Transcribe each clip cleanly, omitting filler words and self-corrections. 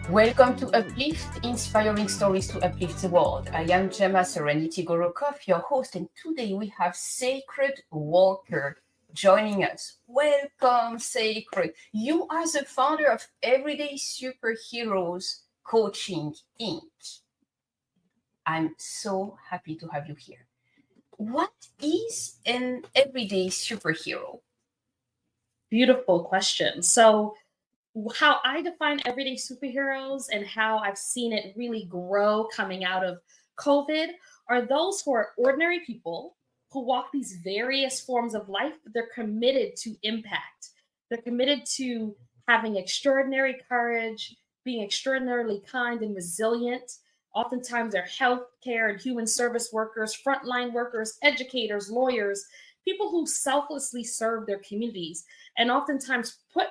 Welcome to Uplift, inspiring stories to uplift the world. I am Gemma Serenity Gorokov, your host, and today we have Sacred Walker joining us. Welcome, Sacred. You are the founder of Everyday Superheroes Coaching Inc. I'm so happy to have you here. What is an everyday superhero? Beautiful question. So, how I define everyday superheroes and how I've seen it really grow coming out of COVID are those who are ordinary people who walk these various forms of life, but they're committed to impact. They're committed to having extraordinary courage, being extraordinarily kind and resilient. Oftentimes, they're healthcare and human service workers, frontline workers, educators, lawyers, people who selflessly serve their communities and oftentimes put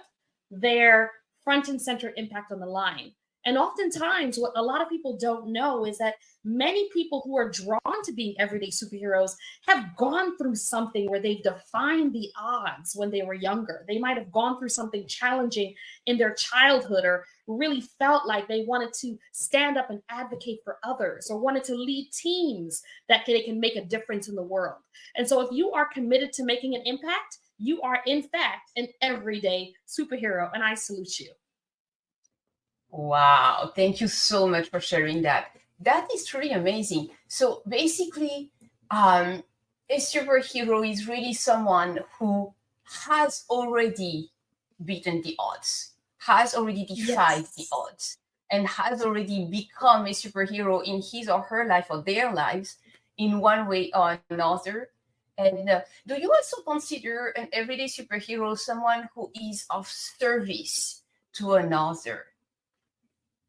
their front and center impact on the line. And oftentimes, what a lot of people don't know is that many people who are drawn to being everyday superheroes have gone through something where they've defined the odds when they were younger. They might have gone through something challenging in their childhood or really felt like they wanted to stand up and advocate for others or wanted to lead teams that they can make a difference in the world. And so if you are committed to making an impact, you are in fact an everyday superhero, and I salute you. Wow, thank you so much for sharing that. That is really amazing. So basically, a superhero is really someone who has already beaten the odds, has already defied the odds, and has already become a superhero in his or her life or their lives in one way or another. And do you also consider an everyday superhero someone who is of service to another?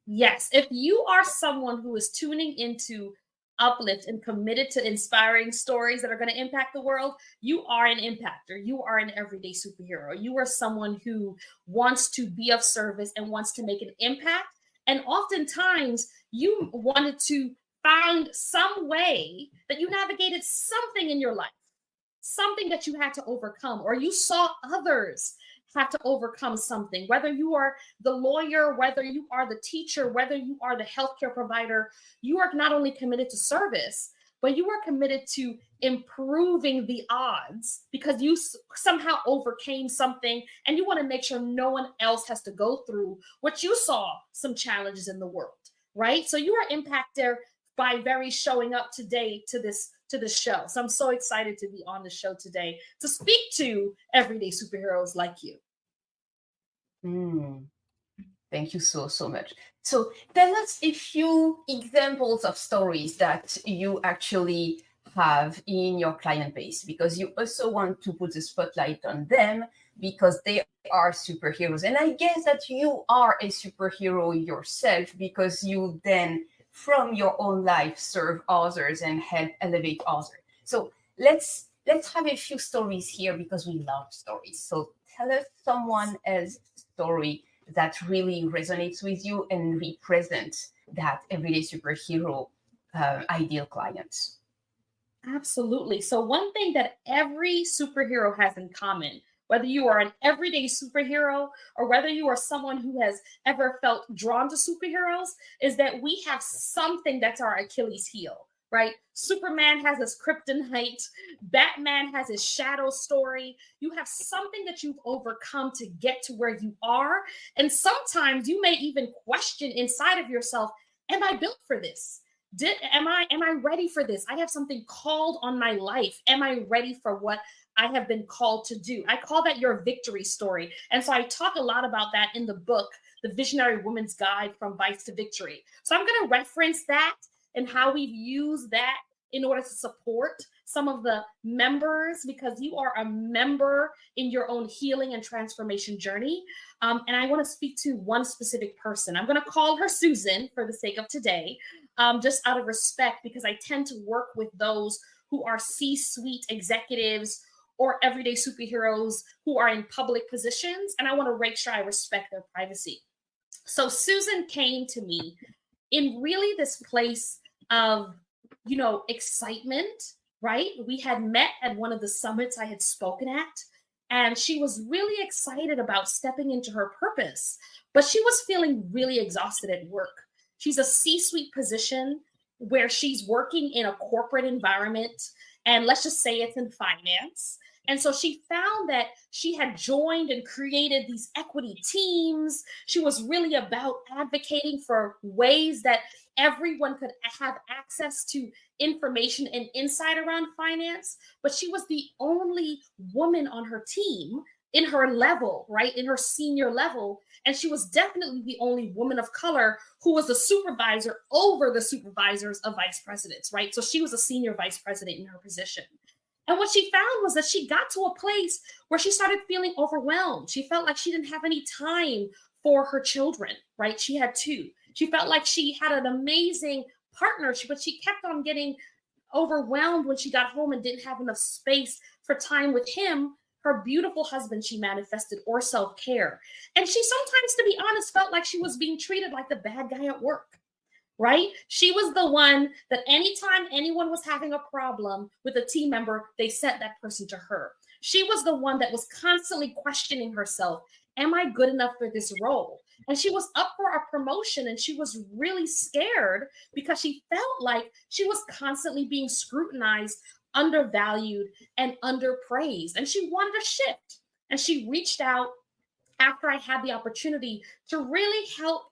Yes, if you are someone who is tuning into Uplift and committed to inspiring stories that are going to impact the world, you are an impactor. You are an everyday superhero. You are someone who wants to be of service and wants to make an impact. And oftentimes, you wanted to find some way that you navigated something in your life, something that you had to overcome, or you saw others have to overcome something, whether you are the lawyer, whether you are the teacher, whether you are the healthcare provider. You are not only committed to service, but you are committed to improving the odds because you somehow overcame something and you want to make sure no one else has to go through what you saw, some challenges in the world, right? So you are impacted by very showing up today to this show. So I'm so excited to be on the show today to speak to everyday superheroes like you. Thank you so much. So tell us a few examples of stories that you actually have in your client base, because you also want to put the spotlight on them because they are superheroes. And I guess that you are a superhero yourself because you then from your own life serve others and help elevate others. So let's have a few stories here because we love stories. So tell us someone else's story that really resonates with you and represents that everyday superhero ideal client. Absolutely. So one thing that every superhero has in common, whether you are an everyday superhero or whether you are someone who has ever felt drawn to superheroes, is that we have something that's our Achilles heel, right? Superman has his kryptonite. Batman has his shadow story. You have something that you've overcome to get to where you are. And sometimes you may even question inside of yourself, am I built for this? Am I ready for this? I have something called on my life. Am I ready for what I have been called to do? I call that your victory story. And so I talk a lot about that in the book, The Visionary Woman's Guide from Vice to Victory. So I'm going to reference that and how we've used that in order to support some of the members, because you are a member in your own healing and transformation journey. And I want to speak to one specific person. I'm going to call her Susan for the sake of today, just out of respect, because I tend to work with those who are C-suite executives or everyday superheroes who are in public positions. And I want to make sure I respect their privacy. So Susan came to me in really this place of, excitement, right? We had met at one of the summits I had spoken at. and she was really excited about stepping into her purpose, but she was feeling really exhausted at work. She's a C-suite position where she's working in a corporate environment, and let's just say it's in finance. And so she found that she had joined and created these equity teams. She was really about advocating for ways that everyone could have access to information and insight around finance. But she was the only woman on her team in her level, right? In her senior level. And she was definitely the only woman of color who was the supervisor over the supervisors of vice presidents, right? So she was a senior vice president in her position. And what she found was that she got to a place where she started feeling overwhelmed. She felt like she didn't have any time for her children, right? She had two. She felt like she had an amazing partner, but she kept on getting overwhelmed when she got home and didn't have enough space for time with him, her beautiful husband she manifested, or self-care. And she sometimes, to be honest, felt like she was being treated like the bad guy at work, right? She was the one that anytime anyone was having a problem with a team member, they sent that person to her. She was the one that was constantly questioning herself. Am I good enough for this role? And she was up for a promotion and she was really scared because she felt like she was constantly being scrutinized, undervalued, and underpraised. And she wanted a shift. And she reached out after I had the opportunity to really help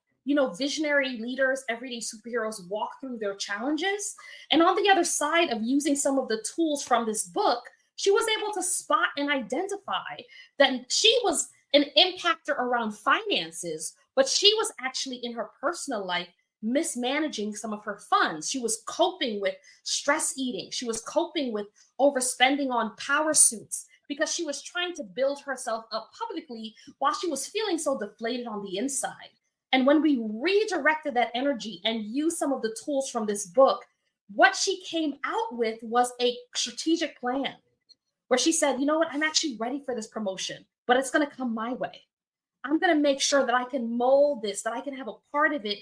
visionary leaders, everyday superheroes walk through their challenges. And on the other side of using some of the tools from this book, she was able to spot and identify that she was an impactor around finances, but she was actually in her personal life mismanaging some of her funds. She was coping with stress eating. She was coping with overspending on power suits because she was trying to build herself up publicly while she was feeling so deflated on the inside. And when we redirected that energy and used some of the tools from this book, what she came out with was a strategic plan where she said, you know what, I'm actually ready for this promotion, but it's going to come my way. I'm going to make sure that I can mold this, that I can have a part of it,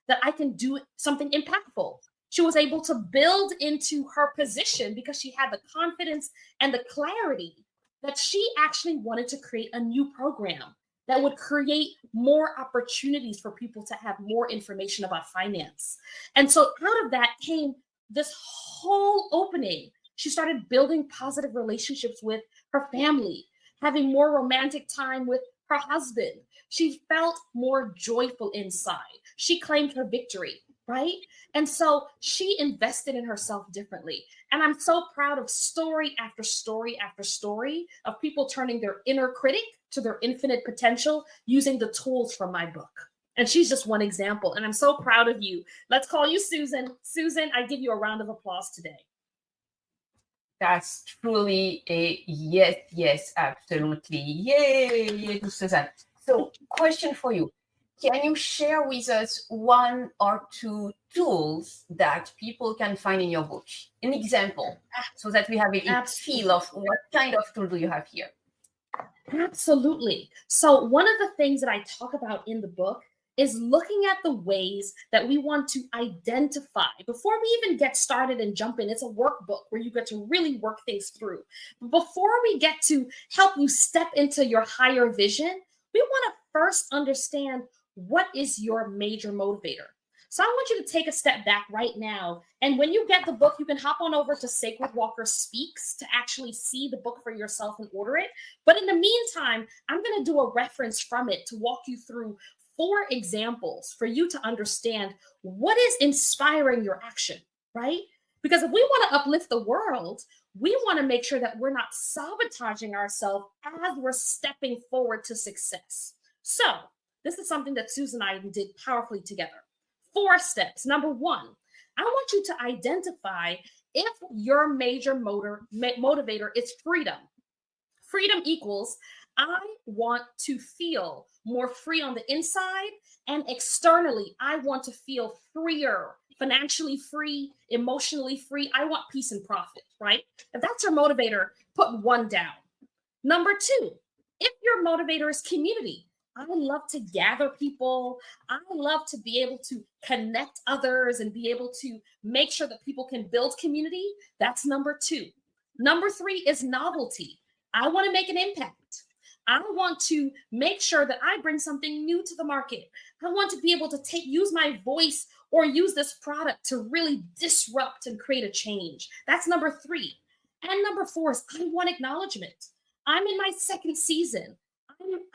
that I can do something impactful. She was able to build into her position because she had the confidence and the clarity that she actually wanted to create a new program that would create more opportunities for people to have more information about finance. And so out of that came this whole opening. She started building positive relationships with her family, having more romantic time with her husband. She felt more joyful inside. She claimed her victory, right? And so she invested in herself differently. And I'm so proud of story after story after story of people turning their inner critic to their infinite potential using the tools from my book. And she's just one example. And I'm so proud of you. Let's call you Susan. Susan, I give you a round of applause today. That's truly a yes, absolutely. Yay to Susan. So, question for you. Can you share with us one or two tools that people can find in your book? An example, so that we have a feel of what kind of tool do you have here? Absolutely. So one of the things that I talk about in the book is looking at the ways that we want to identify before we even get started and jump in. It's a workbook where you get to really work things through. But before we get to help you step into your higher vision, we want to first understand what is your major motivator. So I want you to take a step back right now. And when you get the book, you can hop on over to Sacred Walker Speaks to actually see the book for yourself and order it. But in the meantime, I'm going to do a reference from it to walk you through 4 examples for you to understand what is inspiring your action, right? Because if we want to uplift the world, we want to make sure that we're not sabotaging ourselves as we're stepping forward to success. So this is something that Susan and I did powerfully together. 4 steps. Number 1, I want you to identify if your major motivator is freedom. Freedom equals I want to feel more free on the inside, and externally, I want to feel freer, financially free, emotionally free. I want peace and profit, right? If that's your motivator, put 1 down. Number 2, if your motivator is community, I love to gather people. I love to be able to connect others and be able to make sure that people can build community. That's number 2. Number 3 is novelty. I want to make an impact. I want to make sure that I bring something new to the market. I want to be able to use my voice or use this product to really disrupt and create a change. That's number 3. And number 4 is I want acknowledgement. I'm in my 2nd season.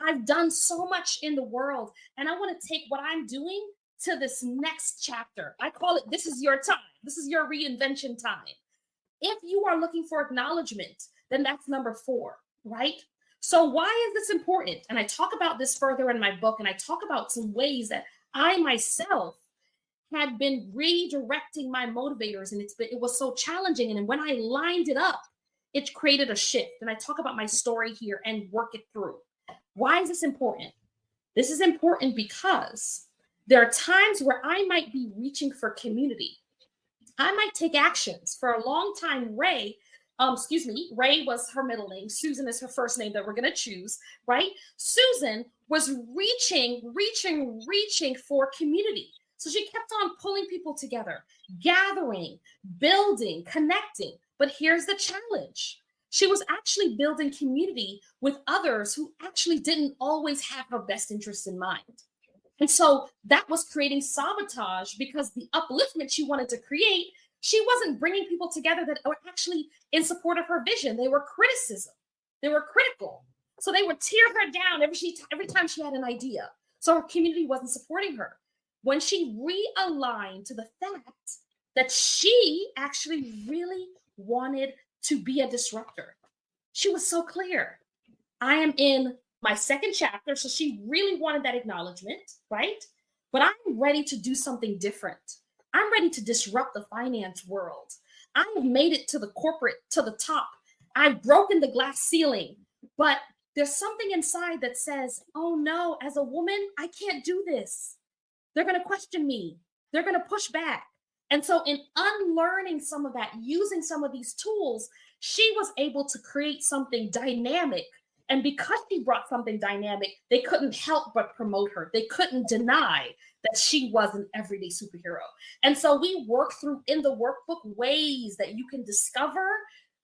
I've done so much in the world, and I want to take what I'm doing to this next chapter. I call it, this is your time. This is your reinvention time. If you are looking for acknowledgement, then that's number 4, right? So why is this important? And I talk about this further in my book, and I talk about some ways that I myself had been redirecting my motivators, and it was so challenging. And when I lined it up, it created a shift. And I talk about my story here and work it through. Why is this important? This is important because there are times where I might be reaching for community. I might take actions. For a long time, Ray was her middle name. Susan is her first name that we're going to choose, right? Susan was reaching for community. So she kept on pulling people together, gathering, building, connecting. But here's the challenge. She was actually building community with others who actually didn't always have her best interests in mind. And so that was creating sabotage, because the upliftment she wanted to create, she wasn't bringing people together that were actually in support of her vision. They were criticism. They were critical. So they would tear her down every time she had an idea. So her community wasn't supporting her. When she realigned to the fact that she actually really wanted to be a disruptor, she was so clear. I am in my 2nd chapter. So she really wanted that acknowledgement, right? But I'm ready to do something different. I'm ready to disrupt the finance world. I have made it to the top. I've broken the glass ceiling, but there's something inside that says, oh no, as a woman, I can't do this. They're going to question me. They're going to push back. And so in unlearning some of that, using some of these tools, she was able to create something dynamic. And because she brought something dynamic, they couldn't help but promote her. They couldn't deny that she was an everyday superhero. And so we work through in the workbook ways that you can discover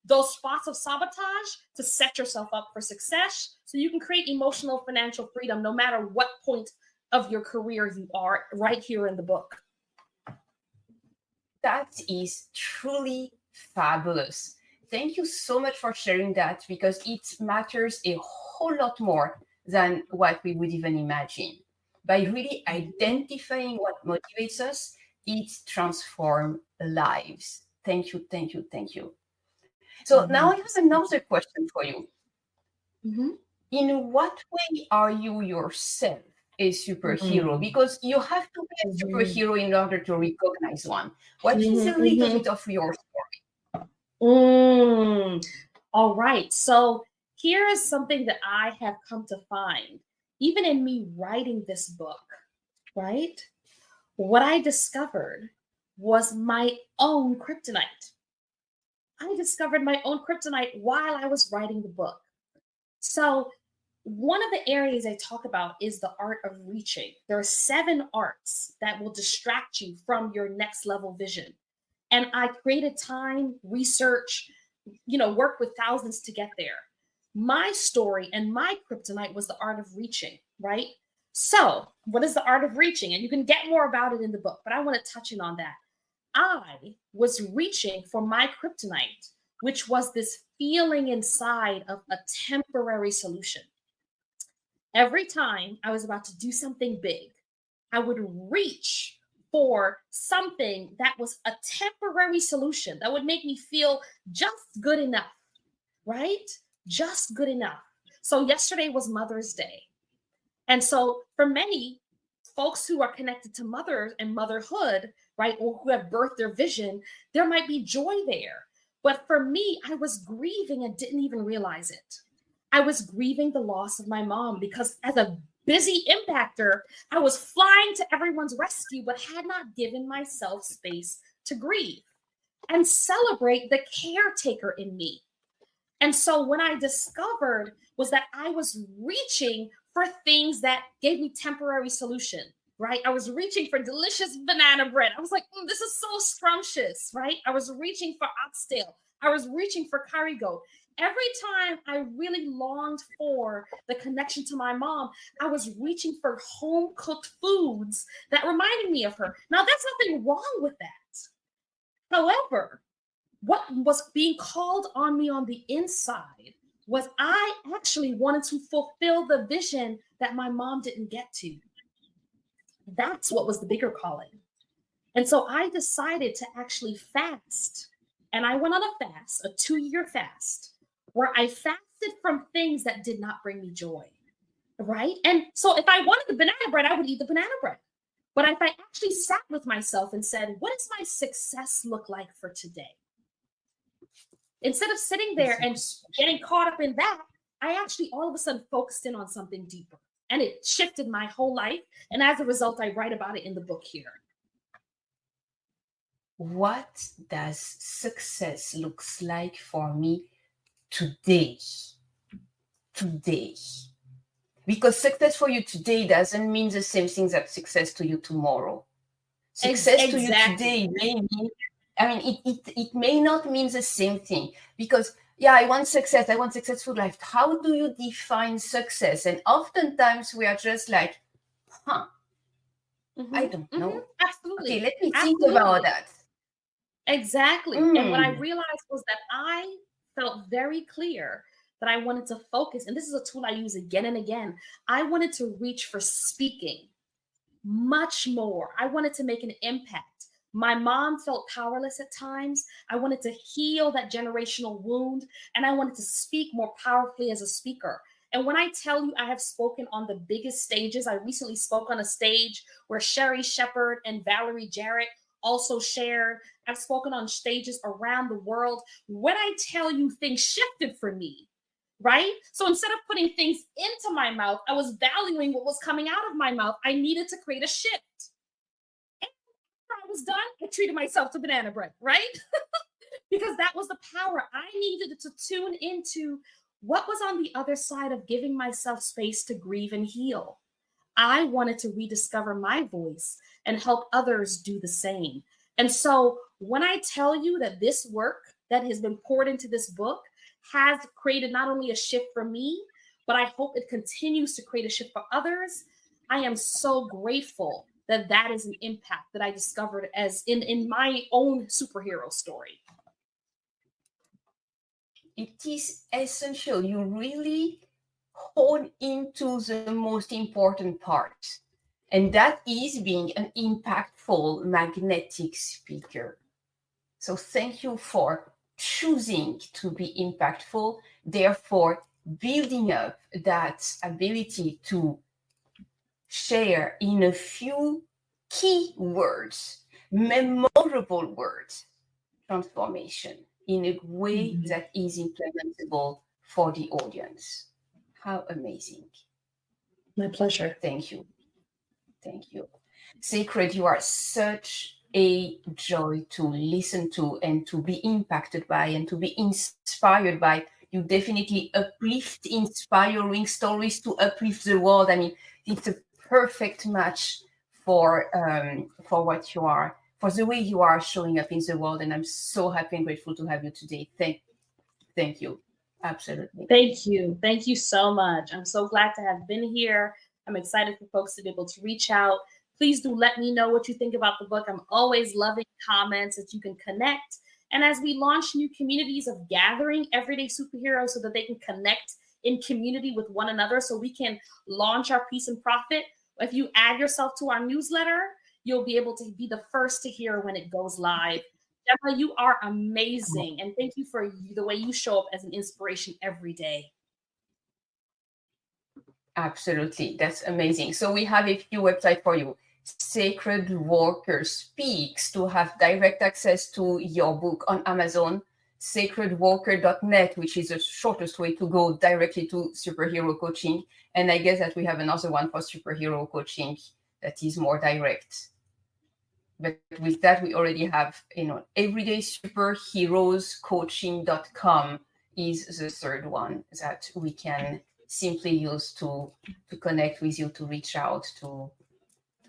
those spots of sabotage to set yourself up for success, so you can create emotional financial freedom no matter what point of your career you are, right here in the book. That is truly fabulous. Thank you so much for sharing that, because it matters a whole lot more than what we would even imagine. By really identifying what motivates us, it transforms lives. Thank you, thank you, thank you. So now I have another question for you. In what way are you yourself a superhero? Because you have to be a superhero in order to recognize one. What is a little bit of your story? All right. So here is something that I have come to find, even in me writing this book, right? What I discovered was my own kryptonite. I discovered my own kryptonite while I was writing the book. So one of the areas I talk about is the art of reaching. There are 7 arts that will distract you from your next level vision. And I created time, research, work with thousands to get there. My story and my kryptonite was the art of reaching, right? So what is the art of reaching? And you can get more about it in the book, but I want to touch in on that. I was reaching for my kryptonite, which was this feeling inside of a temporary solution. Every time I was about to do something big, I would reach for something that was a temporary solution that would make me feel just good enough, right? Just good enough. So yesterday was Mother's Day. And so for many folks who are connected to mother and motherhood, right, or who have birthed their vision, there might be joy there. But for me, I was grieving and didn't even realize it. I was grieving the loss of my mom, because as a busy impactor, I was flying to everyone's rescue, but had not given myself space to grieve and celebrate the caretaker in me. And so what I discovered was that I was reaching for things that gave me temporary solution, right? I was reaching for delicious banana bread. I was like, this is so scrumptious, right? I was reaching for oxtail. I was reaching for curry goat. every time I really longed for the connection to my mom, I was reaching for home cooked foods that reminded me of her. Now, there's nothing wrong with that. However, what was being called on me on the inside was I actually wanted to fulfill the vision that my mom didn't get to. That's what was the bigger calling. And so I decided to actually fast. And I went on a fast, a 2-year fast, where I fasted from things that did not bring me joy. Right. And so if I wanted the banana bread, I would eat the banana bread. But if I actually sat with myself and said, what does my success look like for today? Instead of sitting there and getting caught up in that, I actually all of a sudden focused in on something deeper. And it shifted my whole life. And as a result, I write about it in the book here. What does success looks like for me today? Today. Because success for you today doesn't mean the same thing that success to you tomorrow. Success to you today may mean, it may not mean the same thing, because I want success, I want successful life. How do you define success? And oftentimes we are just like, I don't know. Absolutely. Okay, let me think about that. Exactly. And what I realized was that I felt very clear that I wanted to focus, and this is a tool I use again and again. I wanted to reach for speaking much more. I wanted to make an impact. My mom felt powerless at times. I wanted to heal that generational wound, and I wanted to speak more powerfully as a speaker. And when I tell you I have spoken on the biggest stages, I recently spoke on a stage where Sherry Shepherd and Valerie Jarrett also shared. I've spoken on stages around the world. When I tell you, things shifted for me, right? So instead of putting things into my mouth, I was valuing what was coming out of my mouth. I needed to create a shift. And after I was done, I treated myself to banana bread, right? Because that was the power. I needed to tune into what was on the other side of giving myself space to grieve and heal. I wanted to rediscover my voice and help others do the same. And so when I tell you that this work that has been poured into this book has created not only a shift for me, but I hope it continues to create a shift for others, I am so grateful that that is an impact that I discovered as in my own superhero story. It is essential. You really hone into the most important part, and that is being an impactful, magnetic speaker. So thank you for choosing to be impactful, therefore building up that ability to share in a few key words, memorable words, transformation in a way that is implementable for the audience. How amazing. My pleasure. Thank you. Thank you. Sacred, you are such a joy to listen to and to be impacted by and to be inspired by. You definitely uplift inspiring stories to uplift the world. I mean, it's a perfect match for what you are, for the way you are showing up in the world. And I'm so happy and grateful to have you today. Thank you. Absolutely. Thank you. Thank you so much. I'm so glad to have been here. I'm excited for folks to be able to reach out. Please do let me know what you think about the book. I'm always loving comments that you can connect. And as we launch new communities of gathering everyday superheroes so that they can connect in community with one another so we can launch our Peace and Profit, if you add yourself to our newsletter, you'll be able to be the first to hear when it goes live. Gemma, you are amazing. And thank you for the way you show up as an inspiration every day. Absolutely. That's amazing. So we have a few websites for you. Sacred Worker Speaks to have direct access to your book on Amazon. sacredworker.net, which is the shortest way to go directly to superhero coaching. And I guess that we have another one for superhero coaching that is more direct. But with that, we already have, everydaysuperheroescoaching.com is the third one that we can simply use to connect with you, to reach out, to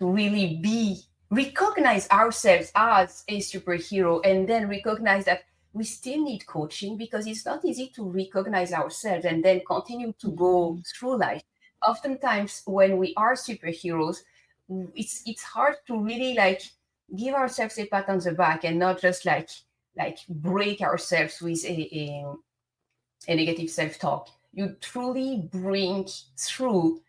really recognize ourselves as a superhero, and then recognize that we still need coaching because it's not easy to recognize ourselves and then continue to go through life. Oftentimes, when we are superheroes, it's hard to really like give ourselves a pat on the back and not just like break ourselves with a negative self-talk. You truly bring through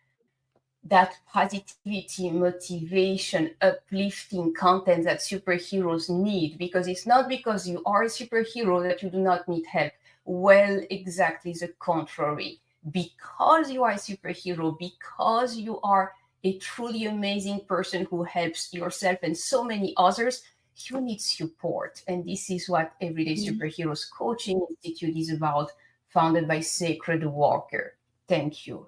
that positivity, motivation, uplifting content that superheroes need, because it's not because you are a superhero that you do not need help. Well, exactly the contrary. Because you are a superhero, because you are a truly amazing person who helps yourself and so many others, you need support. And this is what Everyday Superheroes Coaching Institute is about, founded by Sacred Walker. Thank you.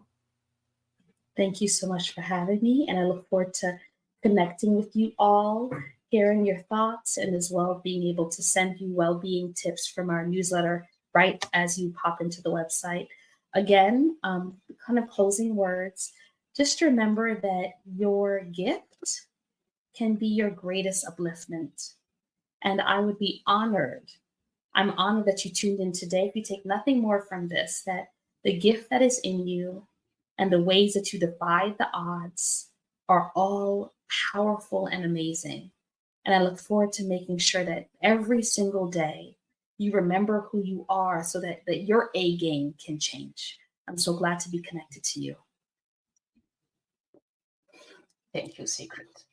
Thank you so much for having me, and I look forward to connecting with you all, hearing your thoughts, and as well being able to send you well-being tips from our newsletter right as you pop into the website. Again, kind of closing words, just remember that your gift can be your greatest upliftment. And I would be honored. I'm honored that you tuned in today. If you take nothing more from this, that the gift that is in you and the ways that you defy the odds are all powerful and amazing. And I look forward to making sure that every single day you remember who you are so that your A game can change. I'm so glad to be connected to you. Thank you, Secret.